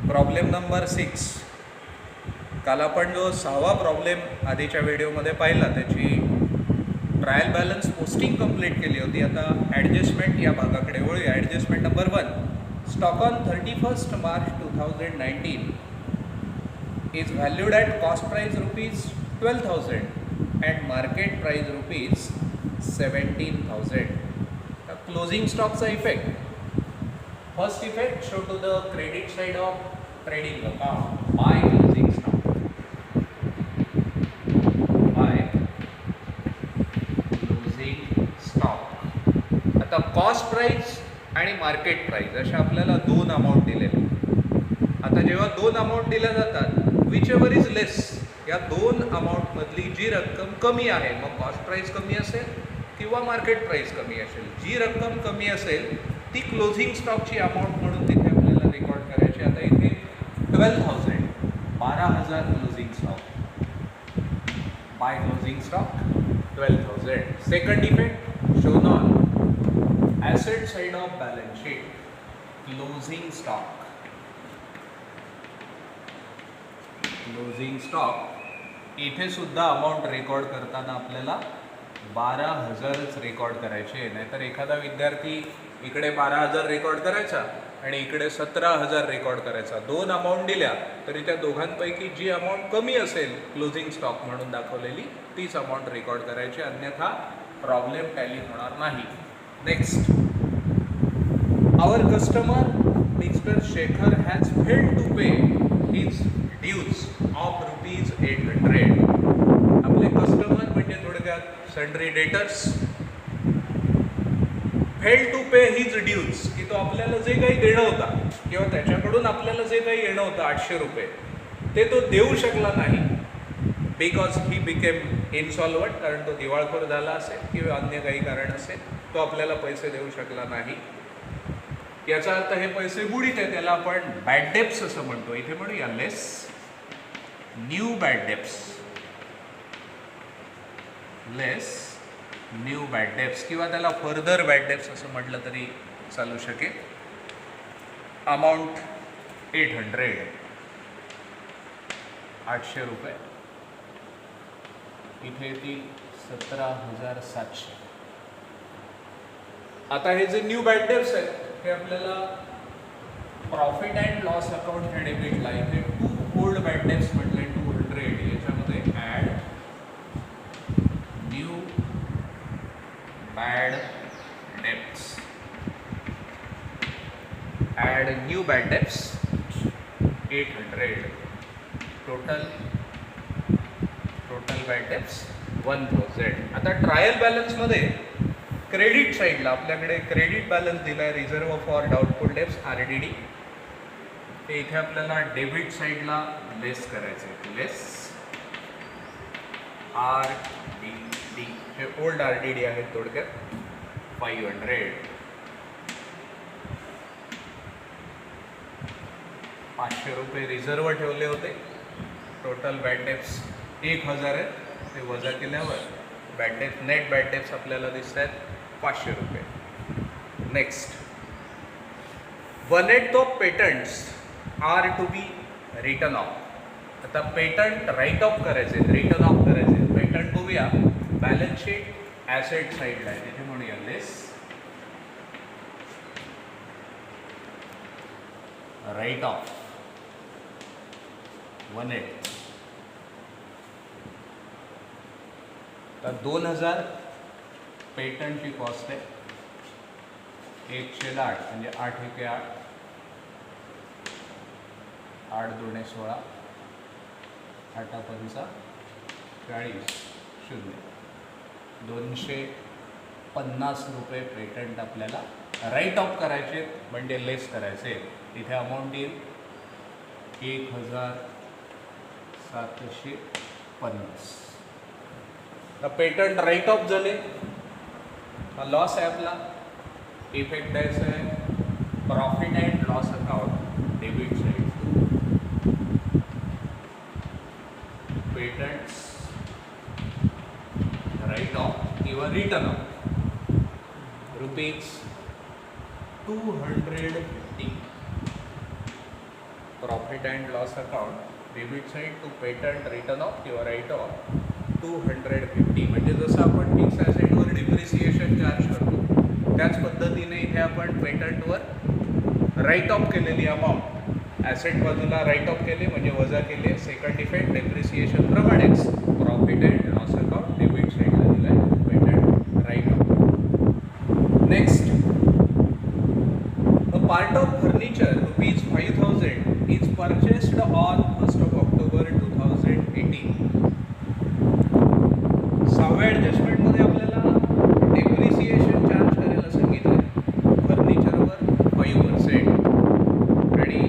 Problem number 6. काल आपण जो 6वा प्रॉब्लेम आधीच्या व्हिडिओमध्ये पाहिला त्याची ट्रायल बॅलन्स पोस्टिंग कंप्लीट केली होती. आता ॲडजस्टमेंट या भागाकडे वळूया. Adjustment number 1. Stock on 31st March 2019 is valued at cost price ₹12,000 and market price ₹17,000. Closing स्टॉकचा effect. First effect, show to the credit side of trading account. Buy closing stock. Buy closing stock. आता cost price आणि market price अशा आपल्याला दोन amount दिलेले. आता जेव्हा दोन अमाऊंट दिल्या जातात, विच एव्हर इज लेस, या दोन अमाऊंट मधली जी रक्कम कमी आहे, मग कॉस्ट प्राइस कमी असेल किंवा मार्केट प्राइस कमी असेल, जी रक्कम कमी असेल ती क्लोजिंग स्टॉकची अमाऊंट म्हणून तिथे आपल्याला रेकॉर्ड करायची. आता इथे 12,000 12,000 closing stock. By closing stock 12,000. Second effect shown on asset side of balance sheet. Closing stock. Closing stock इथे सुद्धा अमाऊंट रेकॉर्ड करताना आपल्याला 12,000च रेकॉर्ड करायचे. नाहीतर एखादा विद्यार्थी इकडे 12,000 रेकॉर्ड करायचा आणि इकडे 17,000 रेकॉर्ड करायचा. दोन अमाऊंट दिल्या तरी त्या दोघांपैकी जी अमाऊंट कमी असेल क्लोजिंग स्टॉक म्हणून दाखवलेली तीच अमाऊंट रेकॉर्ड करायची, अन्यथा प्रॉब्लेम टॅली होणार नाही. Next. Our customer mister Shekhar has failed to pay his dues of ₹800. आपले कस्टमर म्हणजे थोडक्यात sundry debtors. Fail to pay his dues, की तो आपल्याला जे काही देणं होता किंवा त्याच्याकडून आपल्याला जे काही येणं होतं ₹800 ते तो देऊ शकला नाही. बिकॉज ही बिकेम इनसॉल्वंट, कारण तो दिवाळखोर झाला असेल किंवा अन्य काही कारण असेल, तो आपल्याला पैसे देऊ शकला नाही. याचा अर्थ हे पैसे बुडीत आहे. त्याला आपण बॅड डेप्स असं म्हणतो. इथे म्हणूया लेस न्यू बॅड डेप्स. लेस न्यू बॅड डेप्स किंवा त्याला फर्दर बॅड डेप्स असं म्हटलं तरी चालू शकेल. अमाऊंट 800 ₹800. इथे ती 17,700. आता हे जे न्यू बॅड डेप्स आहेत हे आपल्याला प्रॉफिट अँड लॉस अकाउंट हे डेबिटला इथे टू ओल्ड बॅड डेप्स म्हटले 200. याच्यामध्ये add new bad debts. Add new bad debts 800. Total bad debts 1,000. आता ट्रायल बॅलन्स मध्ये क्रेडिट साईडला आपल्याकडे क्रेडिट बॅलन्स दिला आहे reserve for doubtful debts RDD. ते इथे आपल्याला डेबिट साईडला लेस करायचं आहे. लेस RDD. हे ओल्ड RDD आहेत थोडक्यात. 500. 500 रुपये रिझर्व ठेवले होते. टोटल बॅड डेप्स 1,000 आहेत. ते वजा केल्यावर bad debts, net bad debts आपल्याला दिसत आहेत 500 रुपये. Next. 1/8 of patents are to be written off. आता पेटंट राईट ऑफ करायचे, रिटर्न ऑफ करायचे. पेटंट बघूया बॅलन्स शीट ॲसेट साईडला आहे. तिथे म्हणूया लेस राईट ऑफ 1/8. तर 2,000 पेटंटची कॉस्ट आहे. 1/8 म्हणजे 8 × 8 8 × 2 = 16 8 × 5 = 40 0. 250 रुपये पेटंट आपल्याला राईट ऑफ करायचे म्हणजे लेस करायचे. इथे अमाऊंट येईल 1,750. पेटंट राईट ऑफ झाले. हा लॉस आहे आपला. इफेक्ट द्यायचा आहे profit and loss account debit side. Patents write off किंवा written off ₹200 250. Profit and loss account, debit side to patent return off किंवा राईट ऑफ 250. म्हणजे जसं आपण फिक्स ॲसेटवर डिप्रिसिएशन चार्ज करतो त्याच पद्धतीने इथे आपण पेटंटवर राईट ऑफ केलेली अमाऊंट ॲसेट बाजूला राईट ऑफ केले म्हणजे वजा केले. सेकंड इफेक्ट डेप्रिसिएशन प्रमाणेच profit and loss account debit साईडला दिला आहे patent write off. Next, a part of furniture ₹5,000 is purchased on 1st of October 2018. सहाव्या ॲडजस्टमेंटमध्ये आपल्याला डेप्रिसिएशन चार्ज करायला सांगितलं फर्निचरवर 5% आणि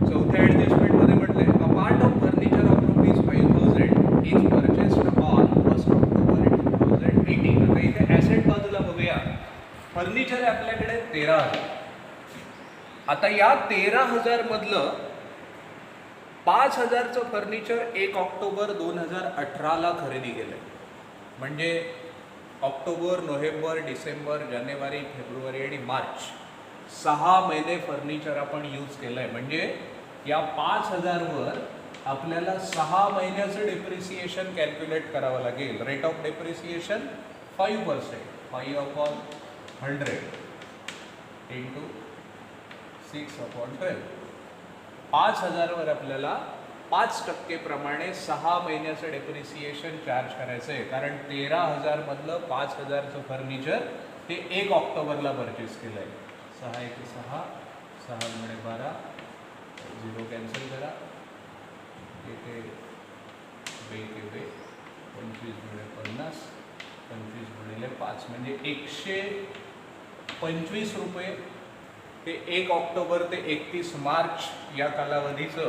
चौथ्या ॲडजस्टमेंटमध्ये म्हटलं आहे a part of furniture of ₹5,000 is purchased on 1st October 2018. आता इथे ॲसेट बाजूला बघूया. फर्निचर आहे आपल्याकडे 13,000. आता या 13,000 मधलं 5,000चं फर्निचर 1 ऑक्टोबर 2018ला खरेदी केलं आहे. म्हणजे ऑक्टोबर, नोव्हेंबर, डिसेंबर, जानेवारी, फेब्रुवारी आणि मार्च 6 महिने फर्निचर आपण यूज केलं आहे. म्हणजे या 5,000वर आपल्याला 6 महिन्याचं डेप्रिसिएशन कॅल्क्युलेट करावं लागेल. Rate of depreciation 5%, 5/100 into 6/12. 5,000वर आपल्याला 5% प्रमाणे 6 महिन्याचं डेप्रिसिएशन चार्ज करायचं आहे. कारण 13,000 मधलं 5,000चं फर्निचर हे 1 ऑक्टोबरला परचेस केलं आहे. 6 1 6, 6 गुणे 12, 0 कॅन्सल करा, इथे 2 के 2, 25 गुणे 50, 25 गुणिले 5 म्हणजे 125 रुपये. ते 1 ऑक्टोबर ते 31 मार्च या कालावधीचं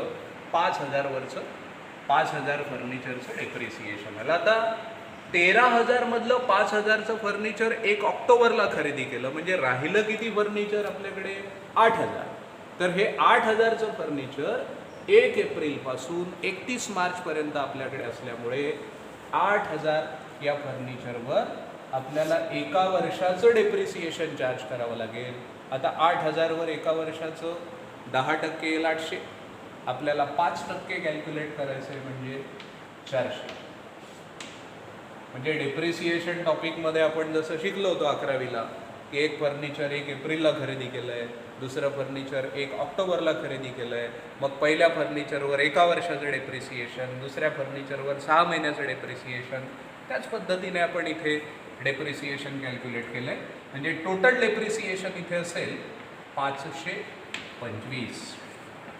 5,000वरचं 5,000 फर्निचरचं डेप्रिसिएशन आलं. आता 13,000 मधलं 5,000चं फर्निचर 1 ऑक्टोबरला खरेदी केलं म्हणजे राहिलं किती फर्निचर आपल्याकडे? 8,000. तर हे 8,000चं फर्निचर 1 एप्रिलपासून 31 मार्चपर्यंत आपल्याकडे असल्यामुळे 8,000 या फर्निचरवर आपल्याला 1 वर्षाचं डेप्रिसिएशन चार्ज करावं लागेल. आता 8,000वर 1 वर्षाचं 10% येईल 800. आपल्याला 5% कॅल्क्युलेट करायचं आहे म्हणजे 400. म्हणजे डेप्रिसिएशन टॉपिकमध्ये आपण जसं शिकलो होतो 11वीला की एक फर्निचर 1 एप्रिलला खरेदी केलं आहे, दुसरं फर्निचर 1 ऑक्टोबरला खरेदी केलं आहे, मग पहिल्या फर्निचरवर 1 वर्षाचं डेप्रिसिएशन, दुसऱ्या फर्निचरवर 6 महिन्याचं डेप्रिसिएशन. त्याच पद्धतीने आपण इथे डेप्रिसिएशन कॅल्क्युलेट केलं आहे. म्हणजे टोटल डेप्रिसिएशन इथे असेल 525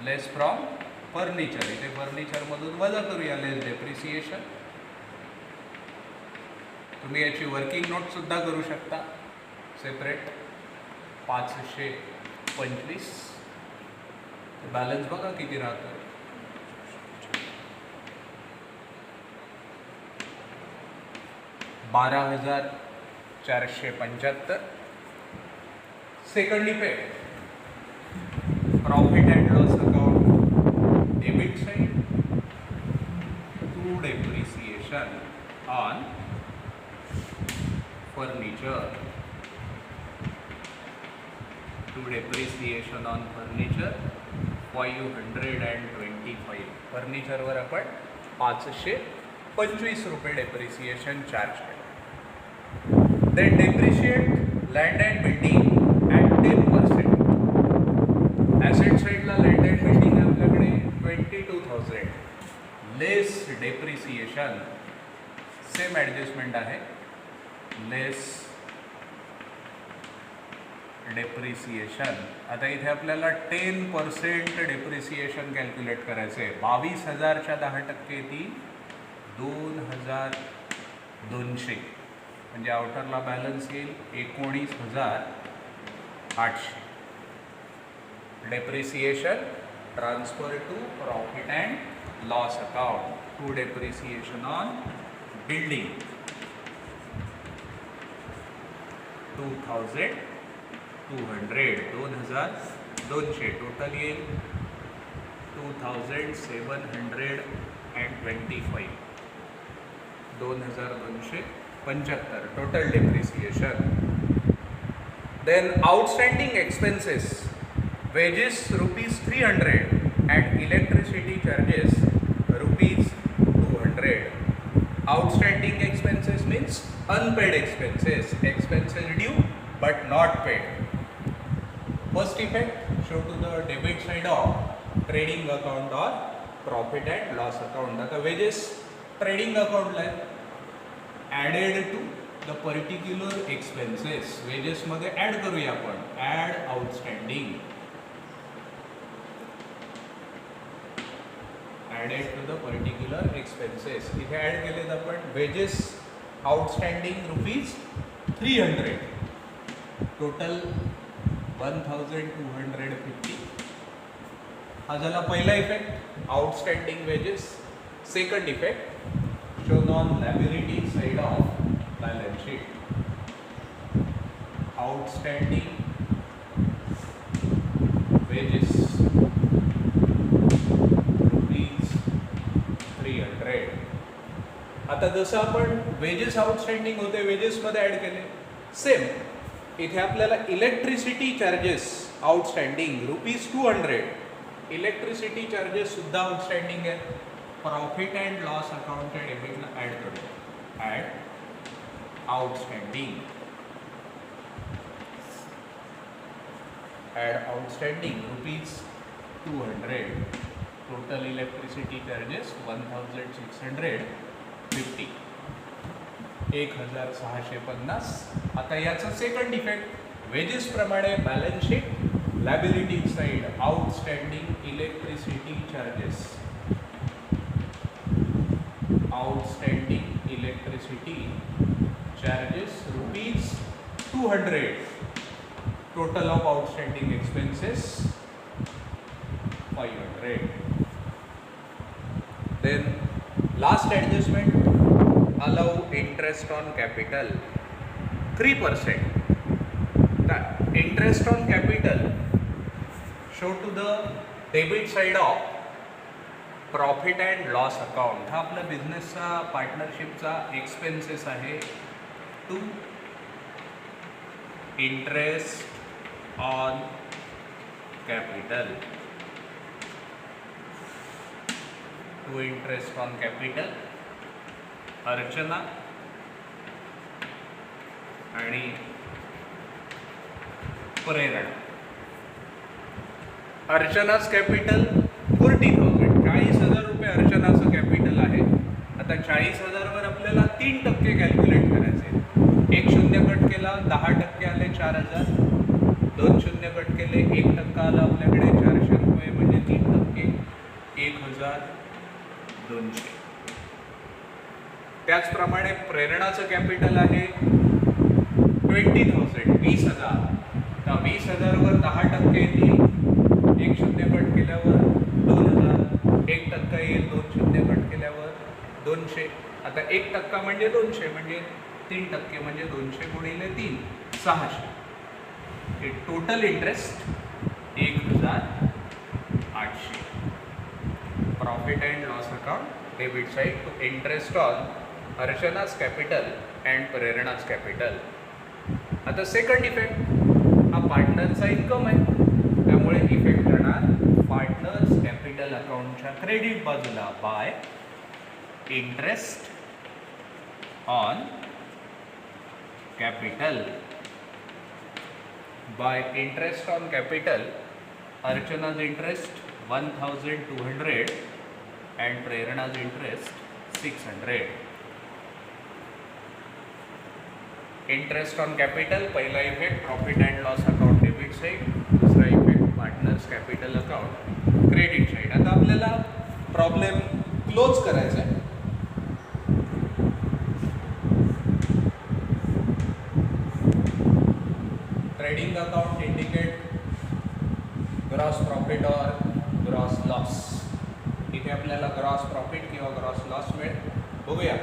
लेस फ्रॉम फर्निचर. इथे फर्निचरमधून वजा करूया लेस डेप्रिसिएशन. तुम्ही याची वर्किंग नोटसुद्धा करू शकता सेपरेट. 525 बॅलन्स बघा किती राहतं. 12,475. Second effect profit and loss account debit side to depreciation on furniture. To depreciation on furniture 525. फर्निचरवर आपण 525 रुपये डेप्रिसिएशन चार्ज केलं. Then depreciate land and building at 10%. Asset साइडला land and building आपल्याकडे 22,000 लेस डेप्रिसिएशन. सेम ॲडजस्टमेंट आहे. लेस depreciation. आता इथे आपल्याला 10% डेप्रिसिएशन कॅल्क्युलेट करायचं आहे. 22,000च्या 10% येतील 2,200. म्हणजे आउटरला बॅलन्स येईल 19,800. Depreciation transfer to profit and loss account. To depreciation on building 2,200. 2,200 total येईल 2,725. 2,275 total depreciation. Then outstanding expenses, wages rupees 300 and electricity charges rupees 200. Outstanding expenses means unpaid expenses, expenses due but not paid. First effect, show to the debit side of trading account or profit and loss account. आता wages trading account ला added to the particular expenses. wages मध्ये add करूया आपण, add outstanding, added to the particular expenses. इथे add केलेत आपण wages outstanding rupees 300, total 1250. हा झाला पहिला इफेक्ट, outstanding wages. Second effect, shown on liability side of balance sheet. Outstanding wages rupees 300. आता जसं आपण वेजेस आउटस्टँडिंग होते वेजेस मध्ये ऍड केले, सेम इथे आपल्याला electricity charges outstanding rupees 200, electricity charges सुद्धा आउटस्टँडिंग आहे. प्रॉफिट अँड लॉस अकाउंटच्या डेबिटला ॲड करू, add outstanding, add outstanding rupees 200, total electricity charges 1650, 1650. आता याचा सेकंड इफेक्ट, वेजेस प्रमाणे balance sheet liability side outstanding electricity charges, outstanding electricity charges rupees 200, total of outstanding expenses 500. Then last adjustment, allow interest on capital 3%. The interest on capital show to the debit side of profit and loss account. हा आपला बिझनेसचा पार्टनरशिपचा expenses आहे. To interest on capital, to interest on capital. Archana आणि Prerana. अर्चनाच capital 40,000, 40,000 रुपये अर्चनाचं capital आहे. आता 40,000 वर आपल्याला 3% कॅल्क्युलेट करायचे. एक शून्य कट केला 10% आले 4,000, 2 शून्य कट केले 1% आला आपल्याकडे 400 रुपये, म्हणजे 3% 1,200. त्याचप्रमाणे प्रेरणाचं कॅपिटल आहे 20,000, 20,000. तर 20,000 वर 10% येतील, एक शून्य कट केल्यावर 2,000, 1% येईल, 2 शून्य कट केल्यावर 200. आता 1% म्हणजे 200, म्हणजे 3% म्हणजे 200 गुणिले 3, 600. हे total interest 1,800. Profit and loss account debit side to interest on Archana's capital and Prerna's capital. आता सेकंड इफेक्ट, हा पार्टनरचा इन्कम आहे, त्यामुळे इफेक्ट करणार पार्टनर्स कॅपिटल अकाउंटच्या क्रेडिट बाजूला by interest on capital. By interest on capital, Archana's interest 1,200 and Prerna's interest 600. Interest on capital, पहिला effect profit and loss account debit side, दुसरा effect partners capital account credit side. आता आपल्याला problem close करायचा आहे. Trading account indicate gross profit और gross loss. इथे आपल्याला gross profit किंवा ग्रॉस लॉस मिळेल. बघूया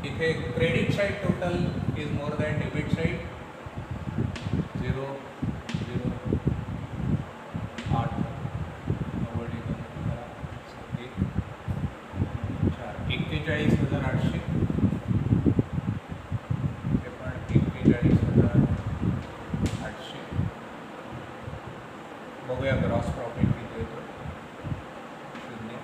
इथे credit side total is more than debit side. 0 0 8 41,800, हे पण 41,800. बघूया ग्रॉस प्रॉफिट किती येतो. 0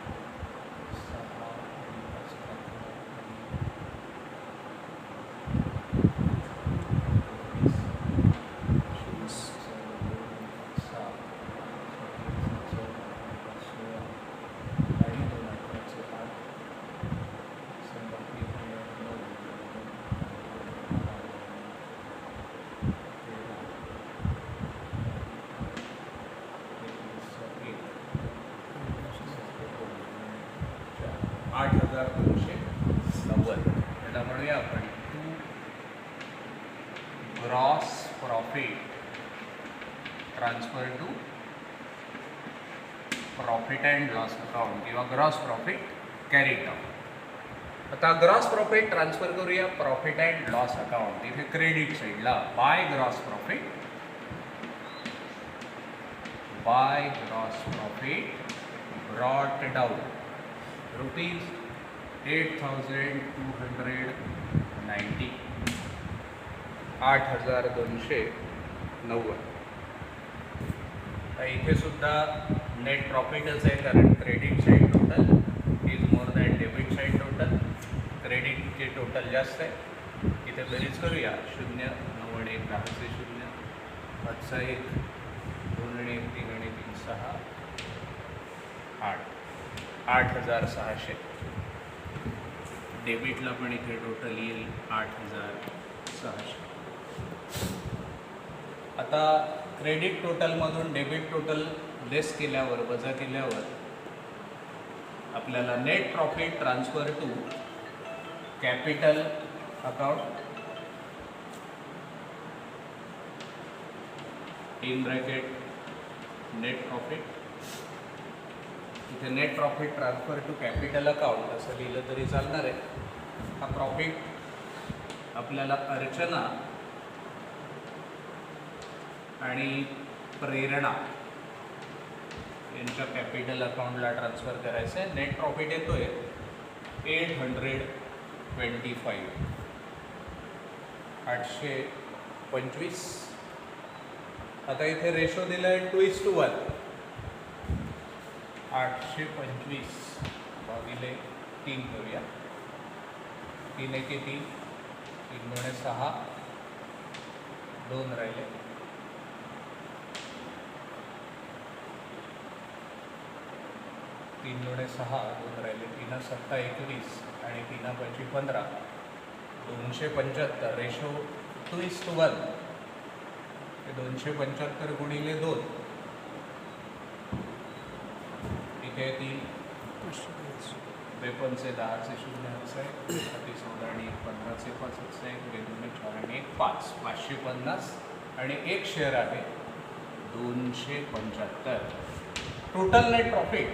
6 8,290. त्याला म्हणूया आपण to gross profit transfer to profit and loss account किंवा ग्रॉस प्रॉफिट कॅरीड डाऊन. आता ग्रॉस प्रॉफिट ट्रान्सफर करूया प्रॉफिट अँड लॉस अकाउंट. इथे क्रेडिट साईडला by gross profit brought down rupees 8,290. 8,290. इथे सुद्धा नेट प्रॉफिटच आहे कारण credit side total is more than debit side total. क्रेडिटचे टोटल जास्त आहे. इथे बेरीज करूया 0 9 1 10 से 0 5 1 2 1 3 1 3 6 8 8,600. डेबिटला पण इथे टोटल येईल 8,600. आता क्रेडिट टोटलमधून डेबिट टोटल लेस केल्यावर वजा केल्यावर आपल्याला net profit transfer to capital account in bracket net profit. इथे net profit transfer to capital account असं लिहिलं तरी चालणार आहे. हा प्रॉफिट आपल्याला अर्चना आणि प्रेरणा यांच्या कॅपिटल अकाउंटला ट्रान्सफर करायचं आहे. नेट प्रॉफिट येतोय 825. 825. आता इथे रेशो दिला आहे 2:1. 825 भागिले 3 करूया. 3 1 3 3 2 6 2 राहिले. 3 2 6 2 राहिले. 3 7 21 आणि 3 5 15. 275 रेशो 2:1. 275 गुणिले 2 इथे 3 53 से 10 से 0 असं आहे. 14 आणि 15 से 5 असं आहे. 2 4 आणि 1 5 550 आणि एक शेअर आहे 275. Total net profit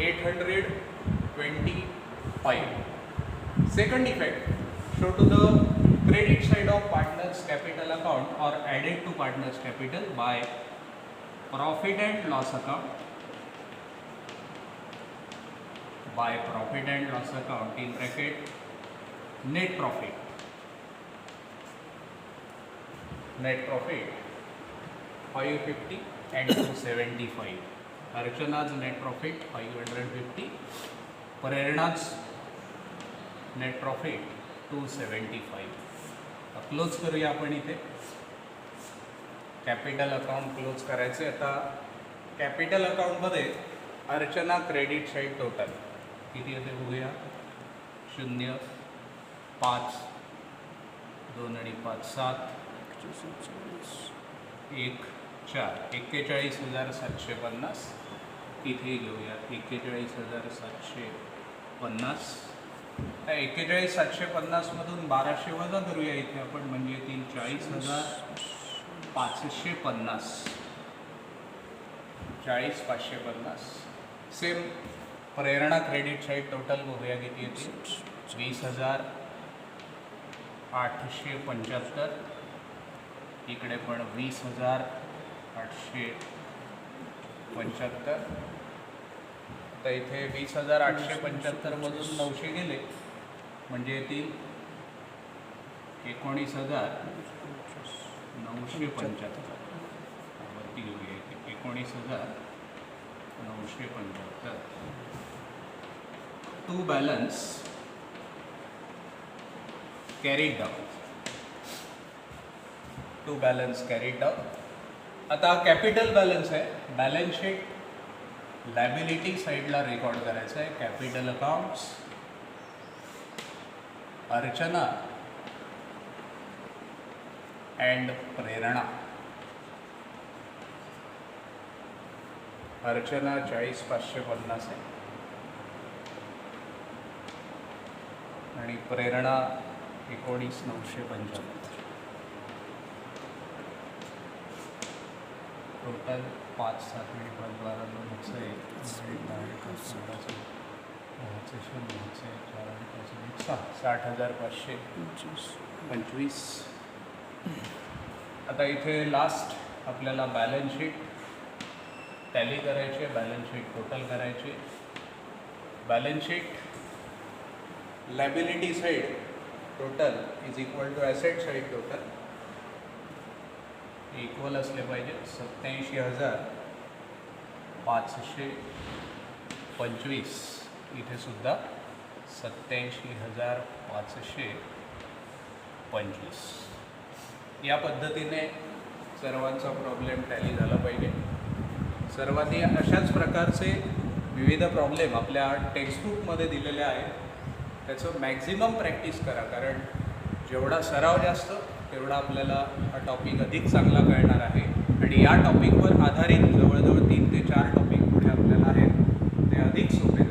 825. Second effect, show to the credit side of partners capital account or added to partners capital by profit and loss account. By profit and loss account in bracket net profit. Net profit 550 and 275. Archana's net profit 550. Prerna's net profit 275. Close करूया आपण इथे. Capital account close करायचे. आता capital अकाउंटमध्ये Archana credit side total किती येते बघूया. 0 5 2 आणि 5 7 1 4 41,750. इथे घेऊया 41,750. 41,750 मधून 1200 वजा करूया इथे आपण म्हणजे येतील 40,550. 40,550. सेम प्रेरणा क्रेडिट साईड टोटल बघूया किती येते. 20,875. इकडे पण 20,875. तर इथे 20,875 मधून 900 गेले म्हणजे येतील 19,975. वरती घेऊया इथे 19,975. To balance carried down. आता कॅपिटल बॅलन्स आहे. बॅलन्स शीट लायबिलिटी साईडला रेकॉर्ड करायचं आहे. Capital accounts, Archana and Prerana. Archana 40,550 आहे आणि प्रेरणा 19,975. टोटल 5, 7, 8, 12, 60,525. आता इथे लास्ट आपल्याला बॅलन्स शीट टॅली करायची आहे. बॅलन्स शीट टोटल करायची. Balance sheet liability side total is equal to asset side total इक्वल असले पाहिजे. 87,525. इथे सुद्धा 87,525. या पद्धतीने सर्वांचा प्रॉब्लेम टॅली झाला पाहिजे. सर्वांनी अशाच प्रकारचे विविध प्रॉब्लेम आपल्या टेक्स्टबुकमध्ये दिलेले आहेत. त्याचं मॅक्झिमम प्रॅक्टिस करा, कारण जेवढा सराव जास्त तेवढा आपल्याला हा टॉपिक अधिक चांगला कळणार आहे. आणि या टॉपिकवर आधारित जवळजवळ 3 ते 4 टॉपिक पुढे आपल्याला आहेत ते अधिक सोपे